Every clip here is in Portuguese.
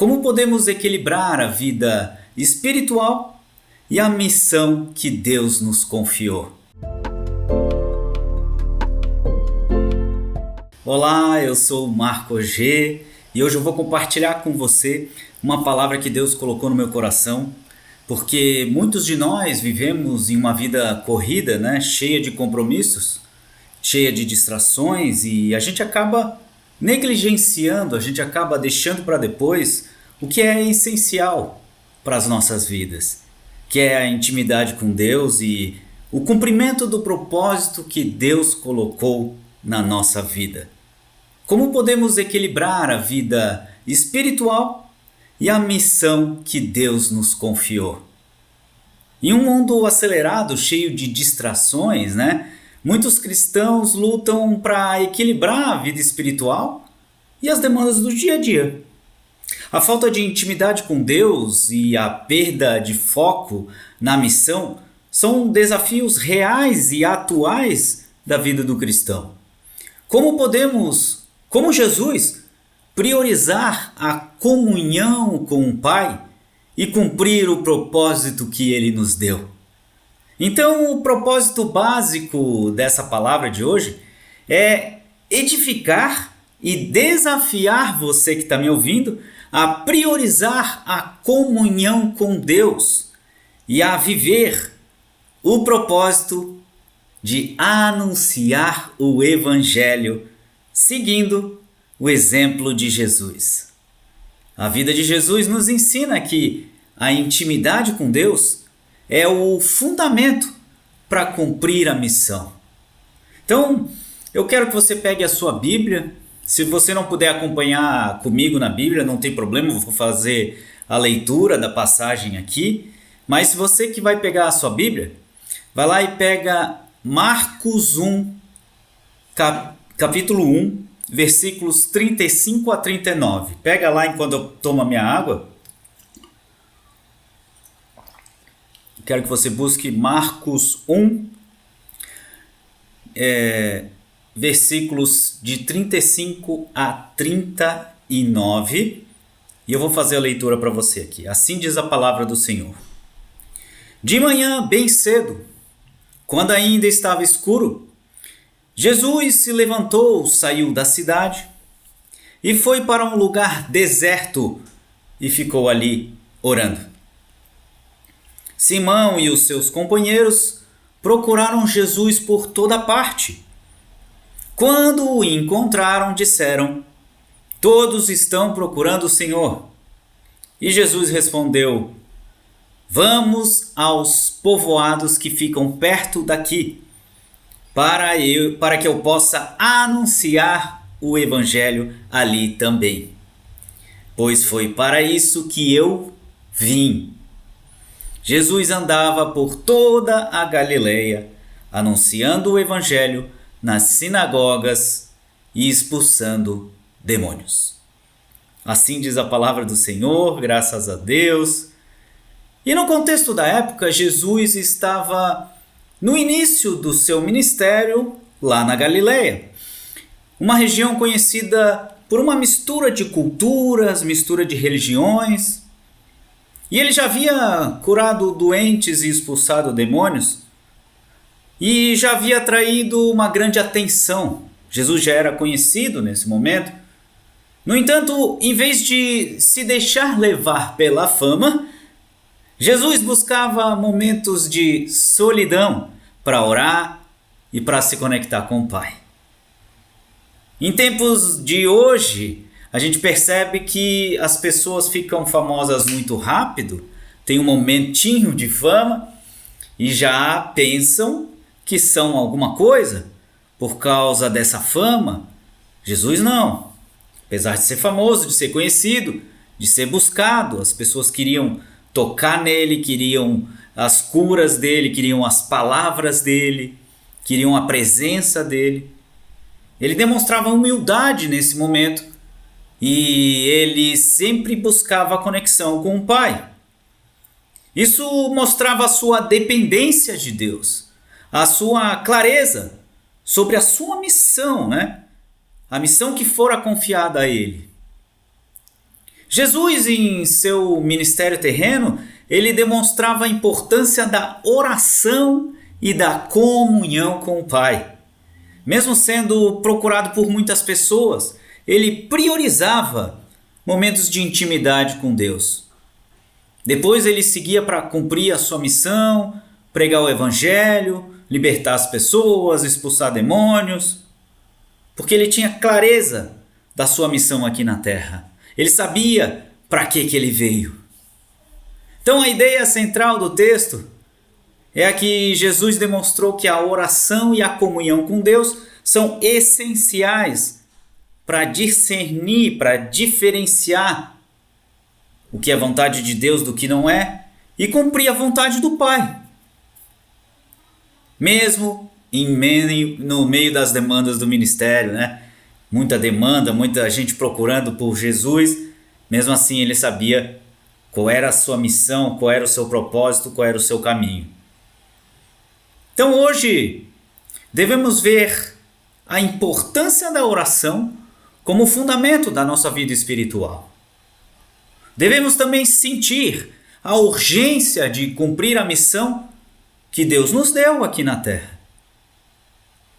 Como podemos equilibrar a vida espiritual e a missão que Deus nos confiou? Olá, eu sou o Marco G e hoje eu vou compartilhar com você uma palavra que Deus colocou no meu coração, porque muitos de nós vivemos em uma vida corrida, cheia de compromissos, cheia de distrações, e a gente acaba negligenciando, a gente acaba deixando para depois o que é essencial para as nossas vidas, que é a intimidade com Deus e o cumprimento do propósito que Deus colocou na nossa vida. Como podemos equilibrar a vida espiritual e a missão que Deus nos confiou? Em um mundo acelerado, cheio de distrações, muitos cristãos lutam para equilibrar a vida espiritual e as demandas do dia a dia. A falta de intimidade com Deus e a perda de foco na missão são desafios reais e atuais da vida do cristão. Como podemos, como Jesus, priorizar a comunhão com o Pai e cumprir o propósito que Ele nos deu? Então, o propósito básico dessa palavra de hoje é edificar e desafiar você que está me ouvindo a priorizar a comunhão com Deus e a viver o propósito de anunciar o Evangelho seguindo o exemplo de Jesus. A vida de Jesus nos ensina que a intimidade com Deus é o fundamento para cumprir a missão. Então, eu quero que você pegue a sua Bíblia. Se você não puder acompanhar comigo na Bíblia, não tem problema, eu vou fazer a leitura da passagem aqui. Mas se você que vai pegar a sua Bíblia, vai lá e pega Marcos 1, capítulo 1, versículos 35 a 39. Pega lá enquanto eu tomo a minha água. Quero que você busque Marcos 1, versículos de 35 a 39. E eu vou fazer a leitura para você aqui. Assim diz a palavra do Senhor. De manhã, bem cedo, quando ainda estava escuro, Jesus se levantou, saiu da cidade e foi para um lugar deserto e ficou ali orando. Simão e os seus companheiros procuraram Jesus por toda parte. Quando o encontraram, disseram: "Todos estão procurando o Senhor." E Jesus respondeu: "Vamos aos povoados que ficam perto daqui, para que eu possa anunciar o Evangelho ali também. Pois foi para isso que eu vim." Jesus andava por toda a Galileia, anunciando o Evangelho nas sinagogas e expulsando demônios. Assim diz a palavra do Senhor, graças a Deus. E no contexto da época, Jesus estava no início do seu ministério lá na Galileia, uma região conhecida por uma mistura de culturas, mistura de religiões. E ele já havia curado doentes e expulsado demônios e já havia atraído uma grande atenção. Jesus já era conhecido nesse momento. No entanto, em vez de se deixar levar pela fama, Jesus buscava momentos de solidão para orar e para se conectar com o Pai. Em tempos de hoje, a gente percebe que as pessoas ficam famosas muito rápido, tem um momentinho de fama e já pensam que são alguma coisa por causa dessa fama. Jesus não. Apesar de ser famoso, de ser conhecido, de ser buscado, as pessoas queriam tocar nele, queriam as curas dele, queriam as palavras dele, queriam a presença dele. Ele demonstrava humildade nesse momento e ele sempre buscava a conexão com o Pai. Isso mostrava a sua dependência de Deus, a sua clareza sobre a sua missão, A missão que fora confiada a ele. Jesus, em seu ministério terreno, ele demonstrava a importância da oração e da comunhão com o Pai. Mesmo sendo procurado por muitas pessoas, ele priorizava momentos de intimidade com Deus. Depois ele seguia para cumprir a sua missão, pregar o evangelho, libertar as pessoas, expulsar demônios, porque ele tinha clareza da sua missão aqui na terra. Ele sabia para que ele veio. Então a ideia central do texto é a que Jesus demonstrou que a oração e a comunhão com Deus são essenciais para discernir, para diferenciar o que é vontade de Deus do que não é e cumprir a vontade do Pai. Mesmo no meio das demandas do ministério, né? Muita demanda, muita gente procurando por Jesus, mesmo assim ele sabia qual era a sua missão, qual era o seu propósito, qual era o seu caminho. Então hoje devemos ver a importância da oração como fundamento da nossa vida espiritual. Devemos também sentir a urgência de cumprir a missão que Deus nos deu aqui na terra.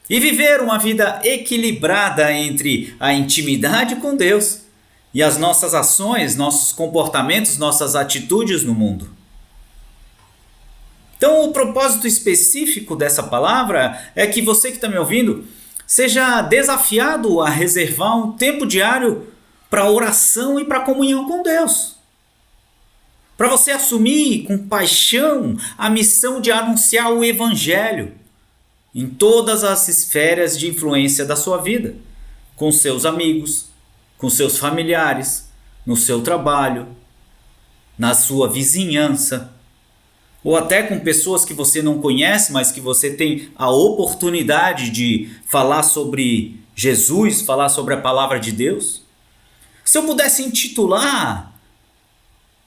E viver uma vida equilibrada entre a intimidade com Deus e as nossas ações, nossos comportamentos, nossas atitudes no mundo. Então, o propósito específico dessa palavra é que você que está me ouvindo seja desafiado a reservar um tempo diário para oração e para comunhão com Deus. Para você assumir com paixão a missão de anunciar o Evangelho em todas as esferas de influência da sua vida, com seus amigos, com seus familiares, no seu trabalho, na sua vizinhança, ou até com pessoas que você não conhece, mas que você tem a oportunidade de falar sobre Jesus, falar sobre a palavra de Deus. Se eu pudesse intitular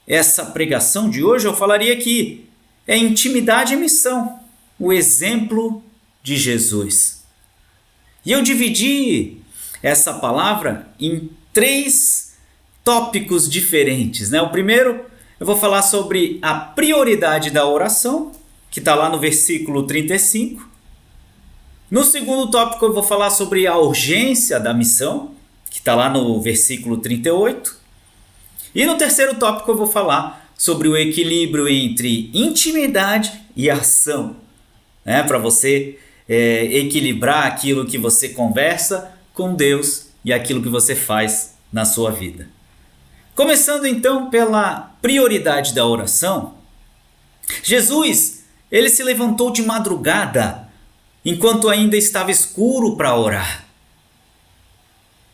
essa pregação de hoje, eu falaria que é intimidade e missão, o exemplo de Jesus. E eu dividi essa palavra em 3 tópicos diferentes, né? O primeiro, eu vou falar sobre a prioridade da oração, que está lá no versículo 35. No segundo tópico, eu vou falar sobre a urgência da missão, que está lá no versículo 38. E no terceiro tópico, eu vou falar sobre o equilíbrio entre intimidade e ação, né? Para você equilibrar aquilo que você conversa com Deus e aquilo que você faz na sua vida. Começando então pela prioridade da oração, Jesus, ele se levantou de madrugada, enquanto ainda estava escuro para orar.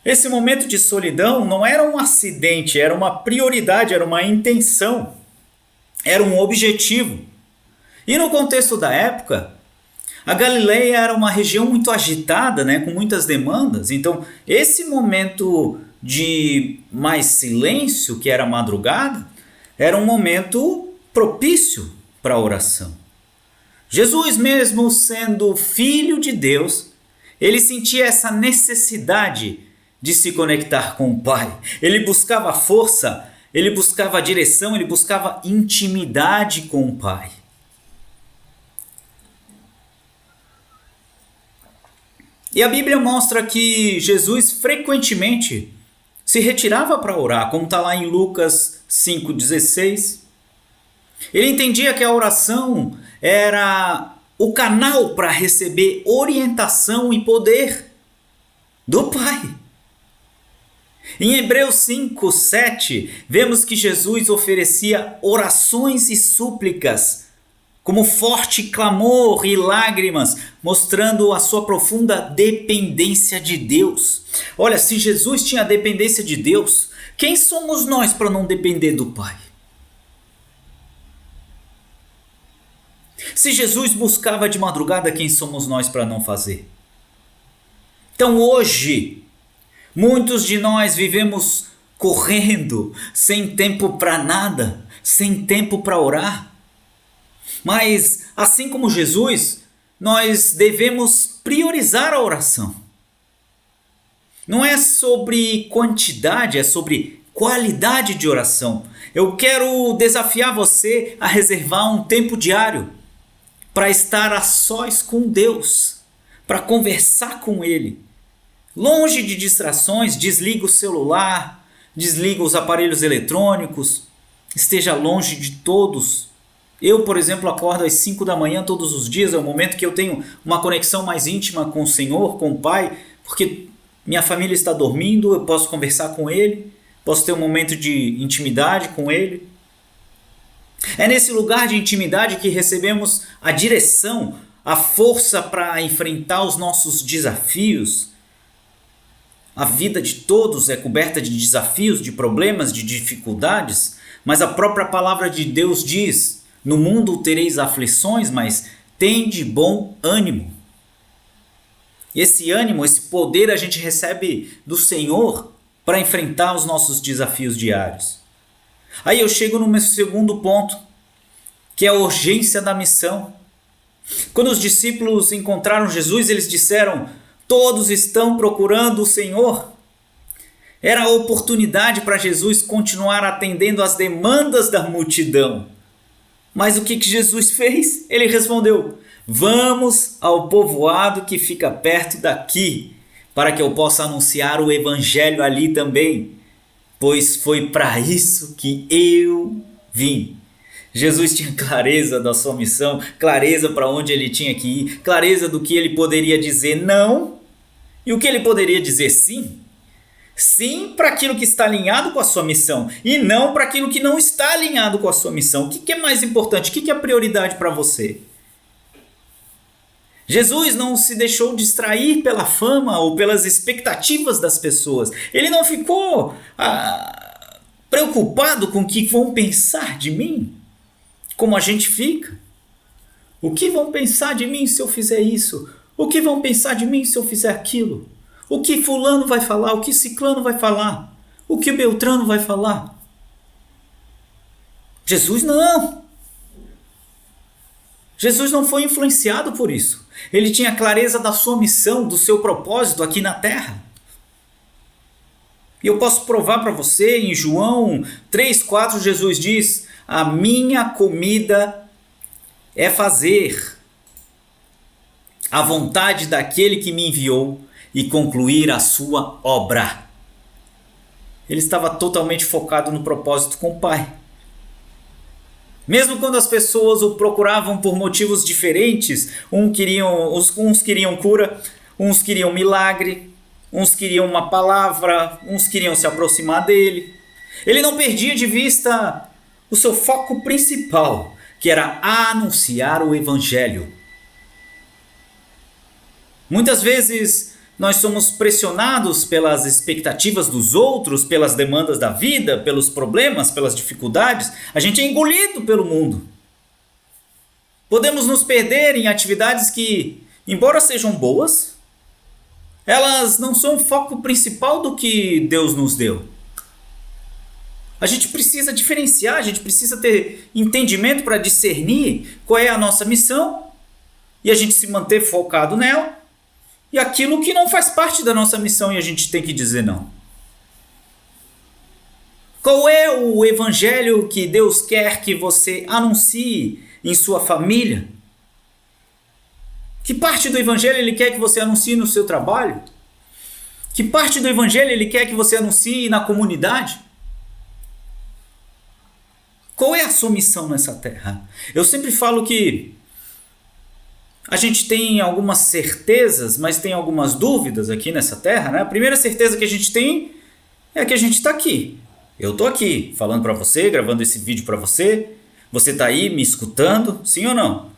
Esse momento de solidão não era um acidente, era uma prioridade, era uma intenção, era um objetivo. E no contexto da época, a Galileia era uma região muito agitada, né, com muitas demandas. Então, esse momento de mais silêncio, que era a madrugada, era um momento propício para a oração. Jesus, mesmo sendo filho de Deus, ele sentia essa necessidade de se conectar com o Pai. Ele buscava força, ele buscava direção, ele buscava intimidade com o Pai. E a Bíblia mostra que Jesus frequentemente se retirava para orar, como está lá em Lucas 5,16. Ele entendia que a oração era o canal para receber orientação e poder do Pai. Em Hebreus 5:7, vemos que Jesus oferecia orações e súplicas como forte clamor e lágrimas, mostrando a sua profunda dependência de Deus. Olha, se Jesus tinha dependência de Deus, quem somos nós para não depender do Pai? Se Jesus buscava de madrugada, quem somos nós para não fazer? Então hoje, muitos de nós vivemos correndo, sem tempo para nada, sem tempo para orar. Mas, assim como Jesus, nós devemos priorizar a oração. Não é sobre quantidade, é sobre qualidade de oração. Eu quero desafiar você a reservar um tempo diário para estar a sós com Deus, para conversar com Ele. Longe de distrações, desliga o celular, desliga os aparelhos eletrônicos, esteja longe de todos. Eu, por exemplo, acordo às 5 da manhã todos os dias, é o momento que eu tenho uma conexão mais íntima com o Senhor, com o Pai, porque minha família está dormindo, eu posso conversar com Ele, posso ter um momento de intimidade com Ele. É nesse lugar de intimidade que recebemos a direção, a força para enfrentar os nossos desafios. A vida de todos é coberta de desafios, de problemas, de dificuldades, mas a própria palavra de Deus diz: no mundo tereis aflições, mas tende bom ânimo. Esse ânimo, esse poder a gente recebe do Senhor para enfrentar os nossos desafios diários. Aí eu chego no meu segundo ponto, que é a urgência da missão. Quando os discípulos encontraram Jesus, eles disseram: todos estão procurando o Senhor. Era a oportunidade para Jesus continuar atendendo às demandas da multidão. Mas o que Jesus fez? Ele respondeu: vamos ao povoado que fica perto daqui, para que eu possa anunciar o evangelho ali também, pois foi para isso que eu vim. Jesus tinha clareza da sua missão, clareza para onde ele tinha que ir, clareza do que ele poderia dizer não e o que ele poderia dizer sim. Sim para aquilo que está alinhado com a sua missão e não para aquilo que não está alinhado com a sua missão. O que é mais importante? O que é prioridade para você? Jesus não se deixou distrair pela fama ou pelas expectativas das pessoas. Ele não ficou preocupado com o que vão pensar de mim, como a gente fica. O que vão pensar de mim se eu fizer isso? O que vão pensar de mim se eu fizer aquilo? O que fulano vai falar? O que ciclano vai falar? O que Beltrano vai falar? Jesus não. Jesus não foi influenciado por isso. Ele tinha clareza da sua missão, do seu propósito aqui na terra. E eu posso provar para você, em João 3,4, Jesus diz: a minha comida é fazer a vontade daquele que me enviou e concluir a sua obra. Ele estava totalmente focado no propósito com o Pai. Mesmo quando as pessoas o procuravam por motivos diferentes, uns queriam cura, uns queriam milagre, uns queriam uma palavra, uns queriam se aproximar dele. Ele não perdia de vista o seu foco principal, que era anunciar o Evangelho. Muitas vezes nós somos pressionados pelas expectativas dos outros, pelas demandas da vida, pelos problemas, pelas dificuldades. A gente é engolido pelo mundo. Podemos nos perder em atividades que, embora sejam boas, elas não são o foco principal do que Deus nos deu. A gente precisa diferenciar, a gente precisa ter entendimento para discernir qual é a nossa missão e a gente se manter focado nela. E aquilo que não faz parte da nossa missão e a gente tem que dizer não. Qual é o evangelho que Deus quer que você anuncie em sua família? Que parte do evangelho Ele quer que você anuncie no seu trabalho? Que parte do evangelho Ele quer que você anuncie na comunidade? Qual é a sua missão nessa terra? Eu sempre falo que a gente tem algumas certezas, mas tem algumas dúvidas aqui nessa terra, né? A primeira certeza que a gente tem é que a gente está aqui. Eu estou aqui falando para você, gravando esse vídeo para você. Você está aí me escutando, sim ou não?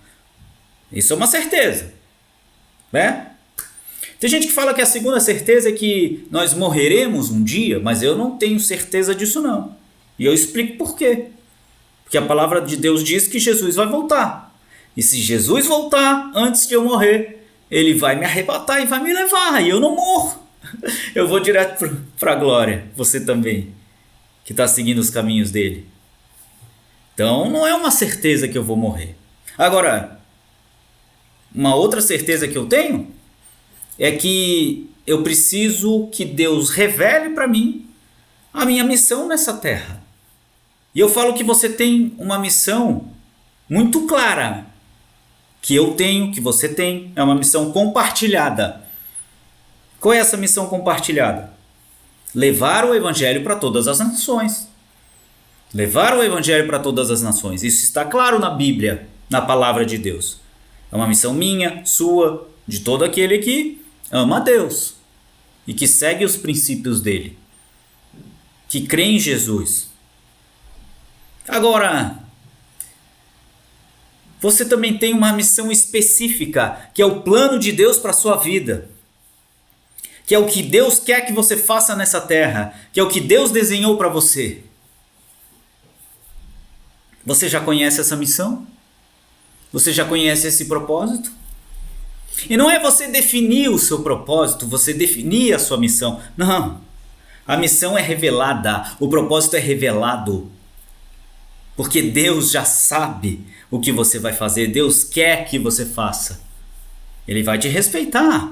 Isso é uma certeza, né? Tem gente que fala que a segunda certeza é que nós morreremos um dia, mas eu não tenho certeza disso não. E eu explico por quê. Porque a palavra de Deus diz que Jesus vai voltar. E se Jesus voltar antes de eu morrer, Ele vai me arrebatar e vai me levar. E eu não morro. Eu vou direto para a glória. Você também, que está seguindo os caminhos dele. Então não é uma certeza que eu vou morrer. Agora, uma outra certeza que eu tenho é que eu preciso que Deus revele para mim a minha missão nessa terra. E eu falo que você tem uma missão muito clara, que eu tenho, que você tem, é uma missão compartilhada. Qual é essa missão compartilhada? Levar o evangelho para todas as nações. Levar o evangelho para todas as nações. Isso está claro na Bíblia, na palavra de Deus. É uma missão minha, sua, de todo aquele que ama a Deus e que segue os princípios dele, que crê em Jesus. Agora, você também tem uma missão específica, que é o plano de Deus para a sua vida, que é o que Deus quer que você faça nessa terra, que é o que Deus desenhou para você. Você já conhece essa missão? Você já conhece esse propósito? E não é você definir o seu propósito, você definir a sua missão. Não. A missão é revelada, o propósito é revelado. Porque Deus já sabe o que você vai fazer, Deus quer que você faça. Ele vai te respeitar.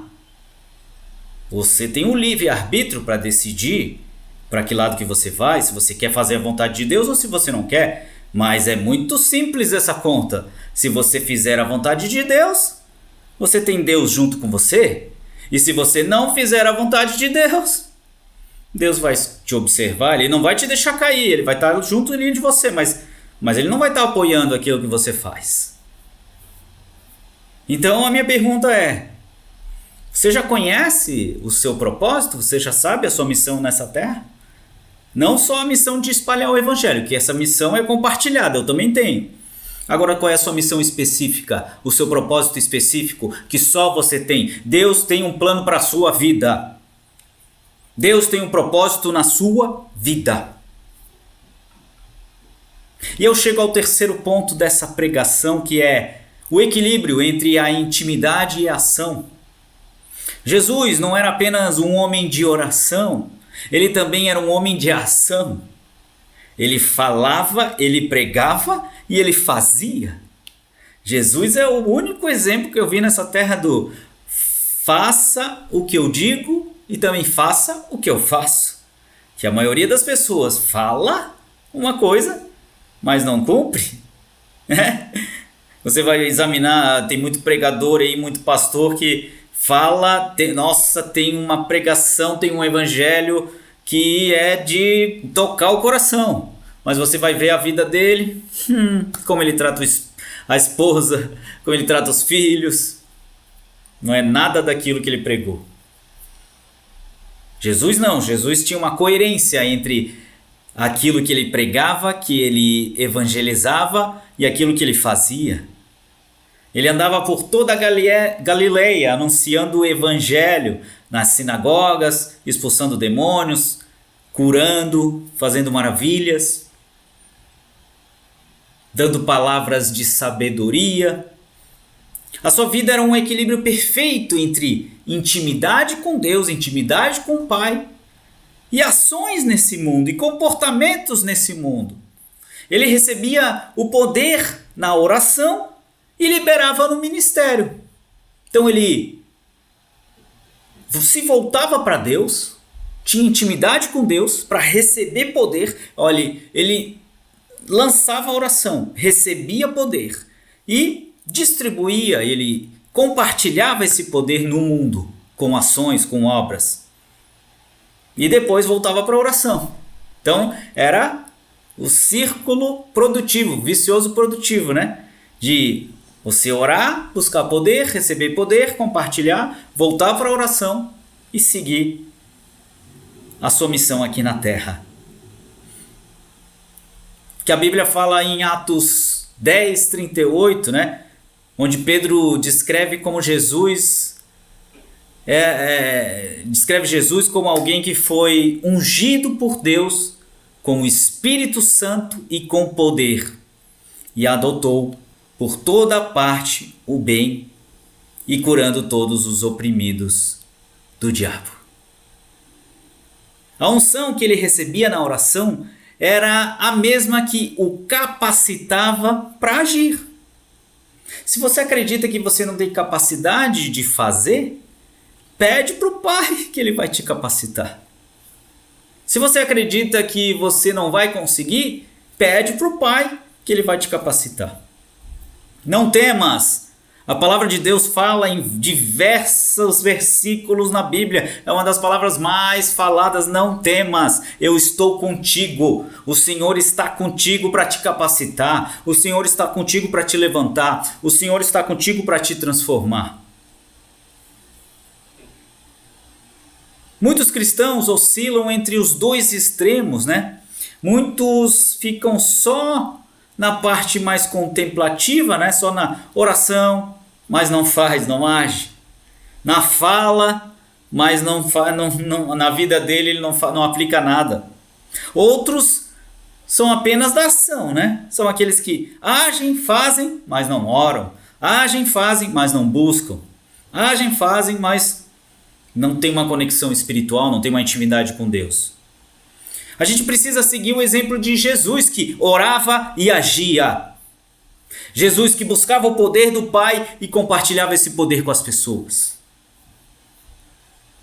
Você tem um livre-arbítrio para decidir para que lado que você vai, se você quer fazer a vontade de Deus ou se você não quer. Mas é muito simples essa conta. Se você fizer a vontade de Deus, você tem Deus junto com você. E se você não fizer a vontade de Deus, Deus vai te observar, Ele não vai te deixar cair, Ele vai estar junto ali de você, mas Ele não vai estar apoiando aquilo que você faz. Então a minha pergunta é, você já conhece o seu propósito? Você já sabe a sua missão nessa terra? Não só a missão de espalhar o evangelho, que essa missão é compartilhada, eu também tenho. Agora, qual é a sua missão específica? O seu propósito específico que só você tem? Deus tem um plano para a sua vida. Deus tem um propósito na sua vida. E eu chego ao terceiro ponto dessa pregação, que é o equilíbrio entre a intimidade e a ação. Jesus não era apenas um homem de oração, ele também era um homem de ação. Ele falava, ele pregava e ele fazia. Jesus é o único exemplo que eu vi nessa terra do faça o que eu digo e também faça o que eu faço. Que a maioria das pessoas fala uma coisa, mas não cumpre. Você vai examinar, tem muito pregador aí, muito pastor que fala, tem uma pregação, tem um evangelho que é de tocar o coração. Mas você vai ver a vida dele, como ele trata a esposa, como ele trata os filhos. Não é nada daquilo que ele pregou. Jesus não, Jesus tinha uma coerência entre aquilo que ele pregava, que ele evangelizava e aquilo que ele fazia. Ele andava por toda a Galileia anunciando o evangelho nas sinagogas, expulsando demônios, curando, fazendo maravilhas, dando palavras de sabedoria. A sua vida era um equilíbrio perfeito entre intimidade com Deus, intimidade com o Pai e ações nesse mundo e comportamentos nesse mundo. Ele recebia o poder na oração e liberava no ministério. Então ele se voltava para Deus, tinha intimidade com Deus para receber poder. Olha, ele lançava a oração, recebia poder e distribuía, ele compartilhava esse poder no mundo, com ações, com obras. E depois voltava para a oração. Então era o círculo produtivo, vicioso produtivo, né? De você orar, buscar poder, receber poder, compartilhar, voltar para a oração e seguir a sua missão aqui na terra. Que a Bíblia fala em Atos 10, 38, né? Onde Pedro descreve como Jesus descreve Jesus como alguém que foi ungido por Deus com o Espírito Santo e com poder, e adotou por toda parte o bem e curando todos os oprimidos do diabo. A unção que ele recebia na oração era a mesma que o capacitava para agir. Se você acredita que você não tem capacidade de fazer, pede para o Pai que Ele vai te capacitar. Se você acredita que você não vai conseguir, pede para o Pai que Ele vai te capacitar. Não temas. A palavra de Deus fala em diversos versículos na Bíblia. É uma das palavras mais faladas. Não temas, eu estou contigo. O Senhor está contigo para te capacitar. O Senhor está contigo para te levantar. O Senhor está contigo para te transformar. Muitos cristãos oscilam entre os dois extremos, né? Muitos ficam só na parte mais contemplativa, né? Só na oração, mas não faz, não age. Na fala, mas na vida dele ele não aplica nada. Outros são apenas da ação, né? São aqueles que agem, fazem, mas não oram. Agem, fazem, mas não buscam. Agem, fazem, mas não tem uma conexão espiritual, não tem uma intimidade com Deus. A gente precisa seguir o exemplo de Jesus, que orava e agia. Jesus que buscava o poder do Pai e compartilhava esse poder com as pessoas.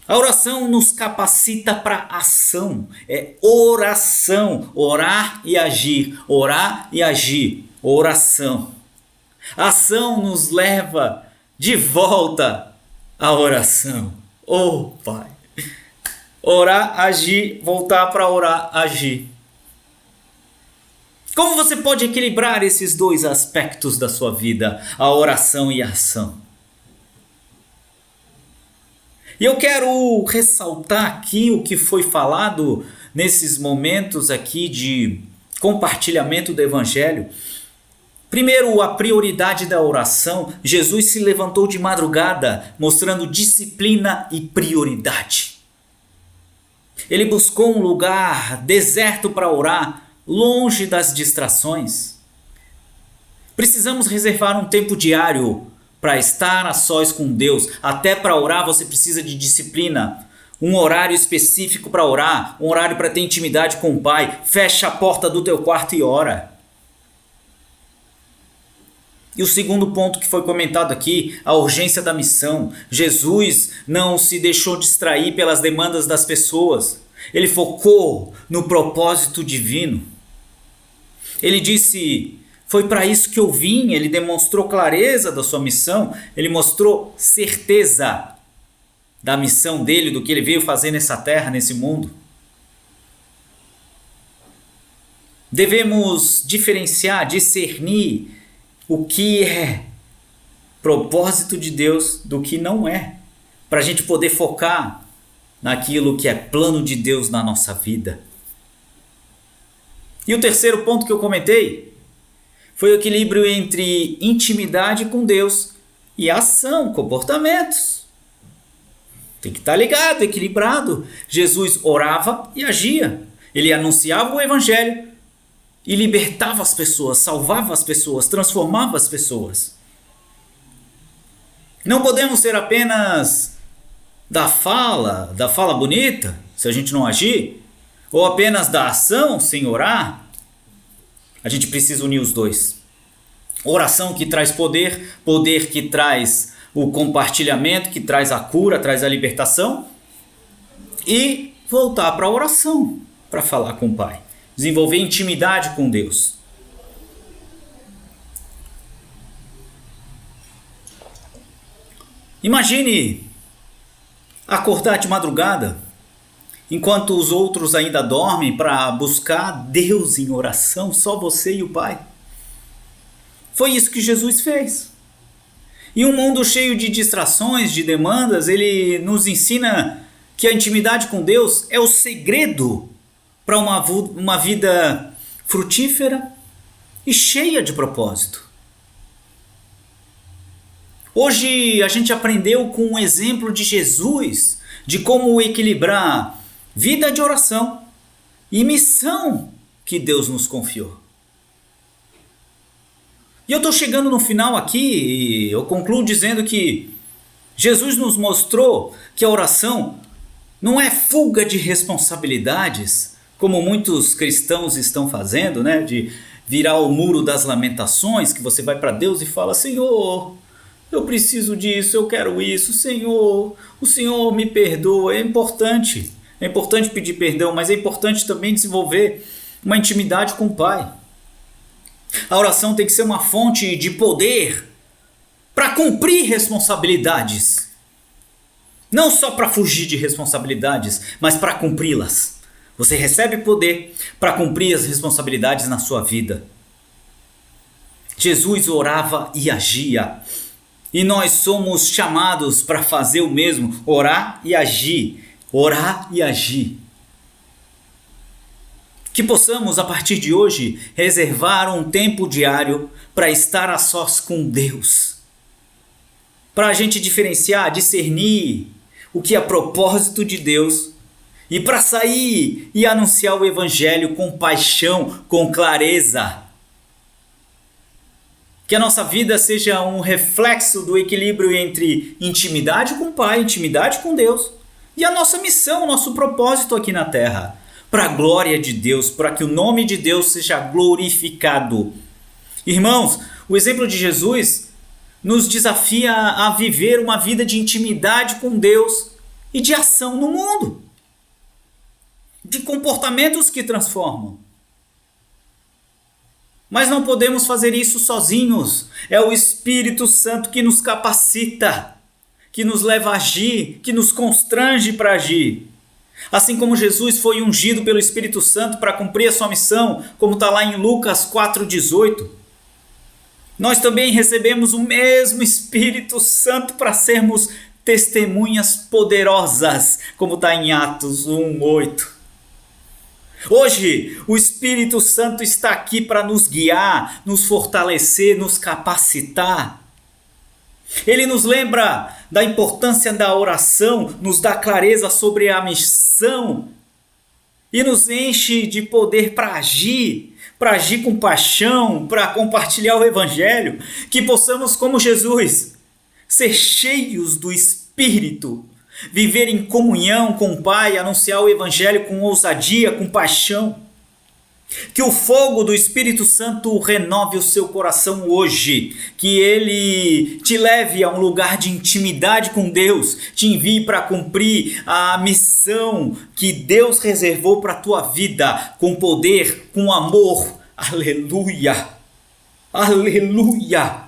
A oração nos capacita para ação. É oração. Orar e agir. Orar e agir. Oração. A ação nos leva de volta à oração. Oh, Pai. Orar, agir, voltar para orar, agir. Como você pode equilibrar esses dois aspectos da sua vida, a oração e a ação? E eu quero ressaltar aqui o que foi falado nesses momentos aqui de compartilhamento do Evangelho. Primeiro, a prioridade da oração. Jesus se levantou de madrugada, mostrando disciplina e prioridade. Ele buscou um lugar deserto para orar, longe das distrações. Precisamos reservar um tempo diário para estar a sós com Deus. Até para orar você precisa de disciplina. Um horário específico para orar, um horário para ter intimidade com o Pai. Fecha a porta do teu quarto e ora. E o segundo ponto que foi comentado aqui, a urgência da missão. Jesus não se deixou distrair pelas demandas das pessoas. Ele focou no propósito divino. Ele disse, foi para isso que eu vim. Ele demonstrou clareza da sua missão. Ele mostrou certeza da missão dele, do que ele veio fazer nessa terra, nesse mundo. Devemos diferenciar, discernir o que é propósito de Deus do que não é, para a gente poder focar naquilo que é plano de Deus na nossa vida. E o terceiro ponto que eu comentei foi o equilíbrio entre intimidade com Deus e ação, comportamentos. Tem que estar ligado, equilibrado. Jesus orava e agia. Ele anunciava o Evangelho e libertava as pessoas, salvava as pessoas, transformava as pessoas. Não podemos ser apenas da fala bonita, se a gente não agir, ou apenas da ação sem orar. A gente precisa unir os dois. Oração que traz poder, poder que traz o compartilhamento, que traz a cura, traz a libertação, e voltar para a oração, para falar com o Pai. Desenvolver intimidade com Deus. Imagine acordar de madrugada, enquanto os outros ainda dormem, para buscar Deus em oração, só você e o Pai. Foi isso que Jesus fez. Em um mundo cheio de distrações, de demandas, ele nos ensina que a intimidade com Deus é o segredo para uma vida frutífera e cheia de propósito. Hoje a gente aprendeu com um exemplo de Jesus, de como equilibrar vida de oração e missão que Deus nos confiou. E eu estou chegando no final aqui e eu concluo dizendo que Jesus nos mostrou que a oração não é fuga de responsabilidades, como muitos cristãos estão fazendo, né? De virar o muro das lamentações, que você vai para Deus e fala, Senhor, eu preciso disso, eu quero isso, Senhor, o Senhor me perdoa. É importante, é importante pedir perdão, mas é importante também desenvolver uma intimidade com o Pai. A oração tem que ser uma fonte de poder para cumprir responsabilidades. Não só para fugir de responsabilidades, mas para cumpri-las. Você recebe poder para cumprir as responsabilidades na sua vida. Jesus orava e agia. E nós somos chamados para fazer o mesmo, orar e agir. Orar e agir. Que possamos, a partir de hoje, reservar um tempo diário para estar a sós com Deus. Para a gente diferenciar, discernir o que é propósito de Deus. E para sair e anunciar o Evangelho com paixão, com clareza. Que a nossa vida seja um reflexo do equilíbrio entre intimidade com o Pai, intimidade com Deus. E a nossa missão, o nosso propósito aqui na Terra. Para a glória de Deus, para que o nome de Deus seja glorificado. Irmãos, o exemplo de Jesus nos desafia a viver uma vida de intimidade com Deus e de ação no mundo. De comportamentos que transformam. Mas não podemos fazer isso sozinhos. É o Espírito Santo que nos capacita, que nos leva a agir, que nos constrange para agir. Assim como Jesus foi ungido pelo Espírito Santo para cumprir a sua missão, como está lá em Lucas 4,18. Nós também recebemos o mesmo Espírito Santo para sermos testemunhas poderosas, como está em Atos 1,8. Hoje, o Espírito Santo está aqui para nos guiar, nos fortalecer, nos capacitar. Ele nos lembra da importância da oração, nos dá clareza sobre a missão e nos enche de poder para agir com paixão, para compartilhar o Evangelho, que possamos, como Jesus, ser cheios do Espírito, viver em comunhão com o Pai, anunciar o Evangelho com ousadia, com paixão. Que o fogo do Espírito Santo renove o seu coração hoje. Que ele te leve a um lugar de intimidade com Deus. Te envie para cumprir a missão que Deus reservou para a tua vida. Com poder, com amor. Aleluia! Aleluia!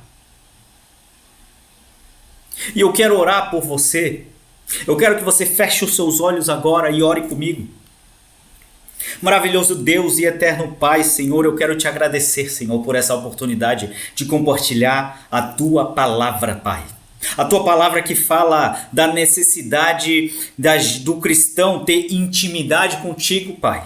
E eu quero orar por você. Eu quero que você feche os seus olhos agora e ore comigo. Maravilhoso Deus e eterno Pai, Senhor, eu quero te agradecer, Senhor, por essa oportunidade de compartilhar a Tua palavra, Pai. A Tua palavra que fala da necessidade do cristão ter intimidade contigo, Pai.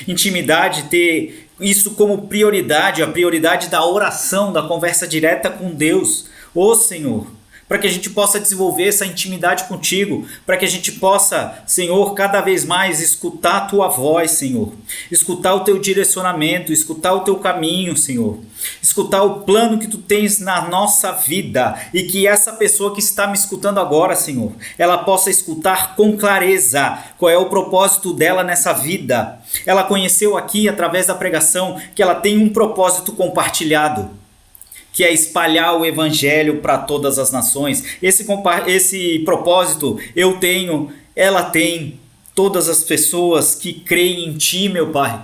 Intimidade, ter isso como prioridade, a prioridade da oração, da conversa direta com Deus. Ô Senhor, para que a gente possa desenvolver essa intimidade contigo, para que a gente possa, Senhor, cada vez mais escutar a Tua voz, Senhor, escutar o Teu direcionamento, escutar o Teu caminho, Senhor, escutar o plano que Tu tens na nossa vida e que essa pessoa que está me escutando agora, Senhor, ela possa escutar com clareza qual é o propósito dela nessa vida. Ela conheceu aqui, através da pregação, que ela tem um propósito compartilhado, que é espalhar o Evangelho para todas as nações. Esse propósito eu tenho, ela tem, todas as pessoas que creem em Ti, meu Pai,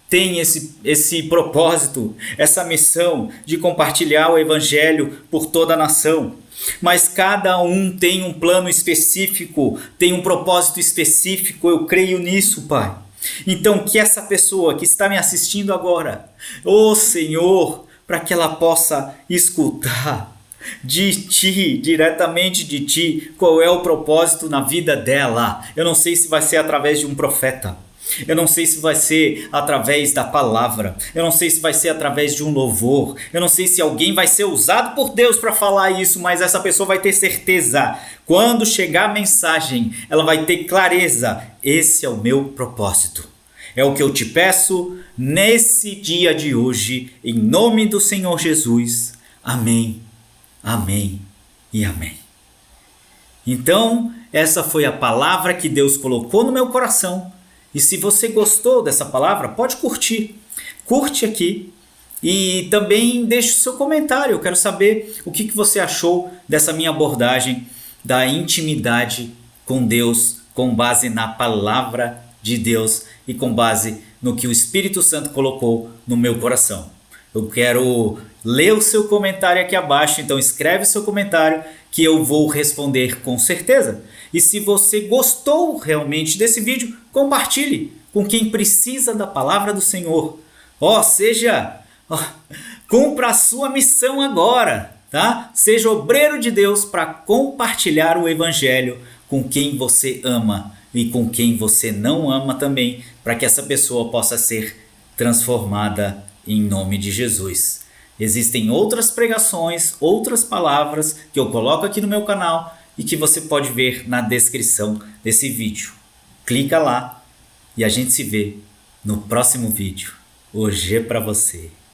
têm esse propósito, essa missão de compartilhar o Evangelho por toda a nação. Mas cada um tem um plano específico, tem um propósito específico, eu creio nisso, Pai. Então que essa pessoa que está me assistindo agora, ô Senhor, para que ela possa escutar de Ti, diretamente de Ti, qual é o propósito na vida dela. Eu não sei se vai ser através de um profeta. Eu não sei se vai ser através da palavra. Eu não sei se vai ser através de um louvor. Eu não sei se alguém vai ser usado por Deus para falar isso, mas essa pessoa vai ter certeza. Quando chegar a mensagem, ela vai ter clareza. Esse é o meu propósito. É o que eu te peço nesse dia de hoje, em nome do Senhor Jesus. Amém, amém e amém. Então, essa foi a palavra que Deus colocou no meu coração. E se você gostou dessa palavra, pode curtir. Curte aqui e também deixe o seu comentário. Eu quero saber o que você achou dessa minha abordagem da intimidade com Deus com base na palavra de Deus e com base no que o Espírito Santo colocou no meu coração. Eu quero ler o seu comentário aqui abaixo, então escreve o seu comentário que eu vou responder com certeza. E se você gostou realmente desse vídeo, compartilhe com quem precisa da palavra do Senhor. Cumpra a sua missão agora, tá? Seja obreiro de Deus para compartilhar o evangelho com quem você ama e com quem você não ama também, para que essa pessoa possa ser transformada em nome de Jesus. Existem outras pregações, outras palavras que eu coloco aqui no meu canal e que você pode ver na descrição desse vídeo. Clica lá e a gente se vê no próximo vídeo. Hoje é para você.